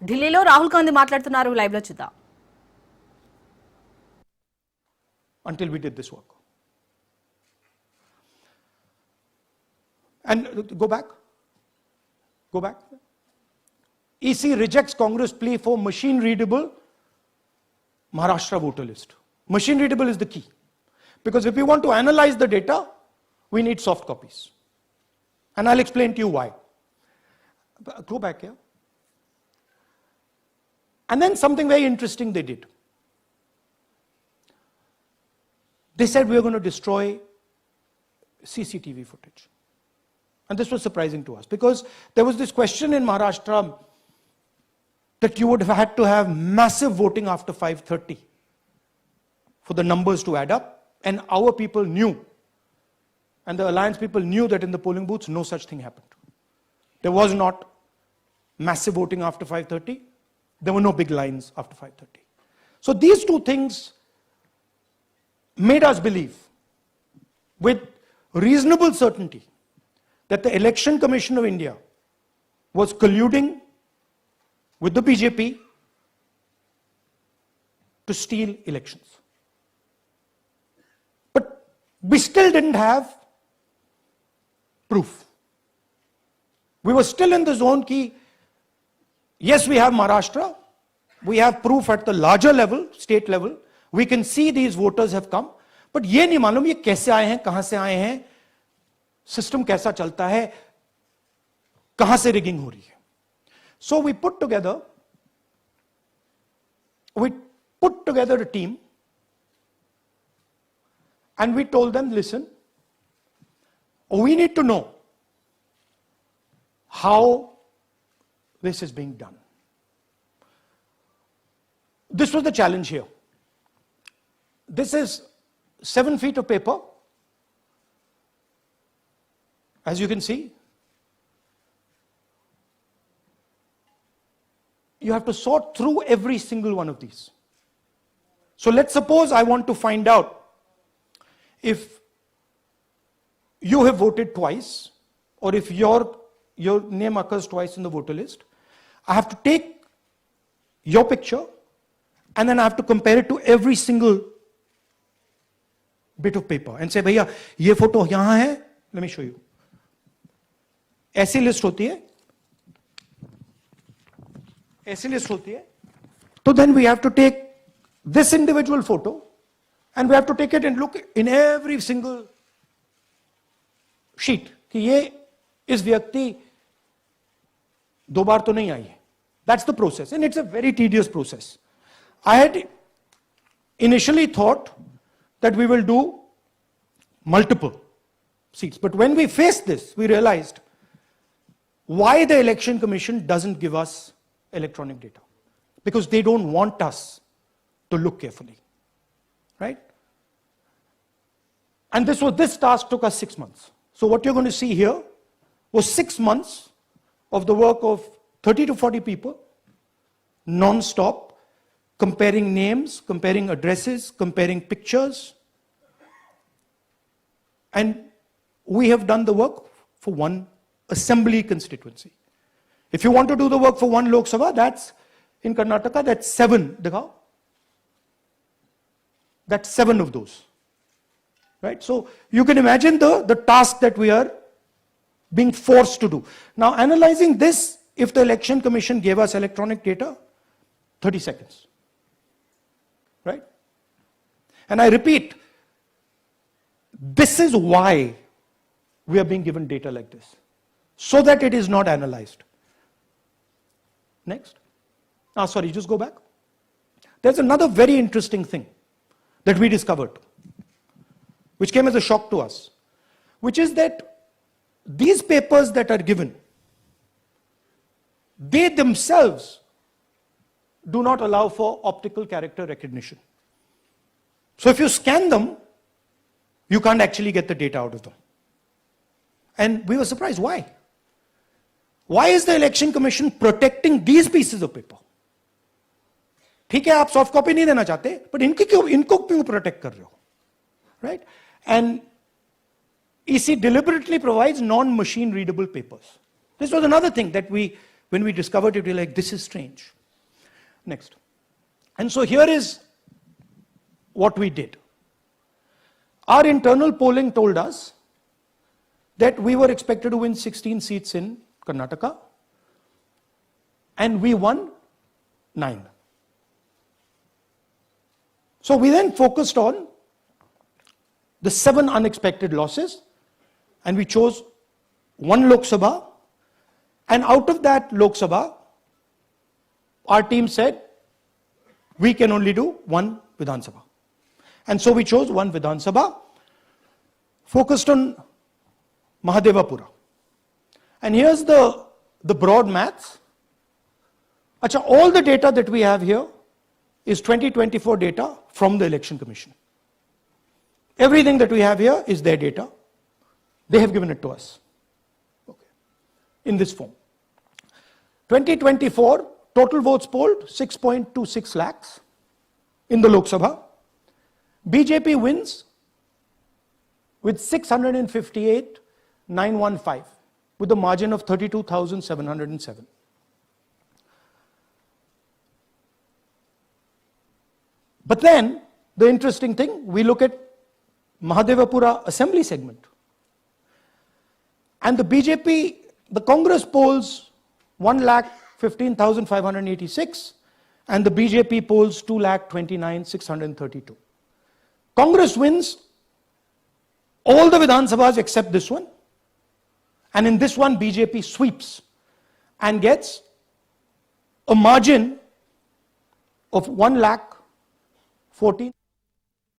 ఢిల్లీలో రాహుల్ గాంధీ మాట్లాడుతున్నారు, లైవ్ లో చూద్దాం. Until we did this work. And go back. EC rejects Congress plea for machine readable Maharashtra voter list. Machine readable is the key. Because if we want to analyze the data, we need soft copies. And I'll explain to you why. Go back here. And then something very interesting they did. They said we are going to destroy CCTV footage. And this was surprising to us because there was this question in Maharashtra that you would have had to have massive voting after 5:30 for the numbers to add up. And our people knew, and the alliance people knew that in the polling booths no such thing happened. There was not massive voting after 5:30. There were no big lines after 5:30. So these two things made us believe with reasonable certainty that the Election Commission of India was colluding with the BJP to steal elections. But we still didn't have proof. We were still in the zone ki, yes, we have Maharashtra, we have proof at the larger level, state level, we can see these voters have come, but ये नहीं मालूम ये कैसे आए हैं, कहां से आए हैं, सिस्टम कैसा चलता है, कहां से रिगिंग हो रही है. So we put together a team and we told them, listen, we need to know how this is being done. This was the challenge here. This is 7 feet of paper. As you can see, you have to sort through every single one of these. So let's suppose I want to find out if you have voted twice or if your name occurs twice in the voter list. I have to take your picture and then I have to compare it to every single bit of paper and say, भैया ये photo यहाँ है, let me show you. ऐसी list होती है, ऐसी list होती है. So then we have to take this individual photo and we have to take it and look in every single sheet कि ये इस व्यक्ति दो बार तो नहीं आई है. That's the process and it's a very tedious process. I had initially thought that we will do multiple seats, but when we faced this, we realized why the Election Commission doesn't give us electronic data. Because they don't want us to look carefully, right? And this task took us 6 months. So what you're going to see here was 6 months of the work of 30 to 40 people, non-stop, comparing names, comparing addresses, comparing pictures. And we have done the work for one assembly constituency. If you want to do the work for one Lok Sabha, that's in Karnataka, that's 7. Dikhao. That's 7 of those. Right? So you can imagine the task that we are being forced to do. Now analyzing this, if the Election Commission gave us electronic data, 30 seconds. Right? And I repeat, this is why we are being given data like this, so that it is not analyzed. Next. Sorry, just go back. There's another very interesting thing that we discovered, which came as a shock to us, which is that these papers that are given, they themselves do not allow for optical character recognition. So if you scan them, you can't actually get the data out of them. And we were surprised, why? Why is the Election Commission protecting these pieces of paper? ठीक है, आप soft copy नहीं देना चाहते, but इनको क्यों protect कर रहे हो? Right? And EC deliberately provides non-machine readable papers. This was another thing that we when we discovered it, we were like, this is strange. Next. And so here is what we did. Our internal polling told us that we were expected to win 16 seats in Karnataka, and we won 9. So we then focused on the 7 unexpected losses, and we chose 1 Lok Sabha, and out of that Lok Sabha, our team said, we can only do 1 Vidhan Sabha. And so we chose 1 Vidhan Sabha, focused on Mahadevapura. And here's the broad maths. Achha, all the data that we have here is 2024 data from the Election Commission. Everything that we have here is their data. They have given it to us. Okay. In this form. 2024, total votes polled 6.26 lakhs in the Lok Sabha. BJP wins with 658,915 with a margin of 32,707. But then, the interesting thing, we look at Mahadevapura assembly segment. And the BJP, the Congress polls 1,15,586 and the BJP polls 2,29,632. Congress wins all the Vidhan Sabhas except this one. And in this one, BJP sweeps and gets a margin of 1,14,000.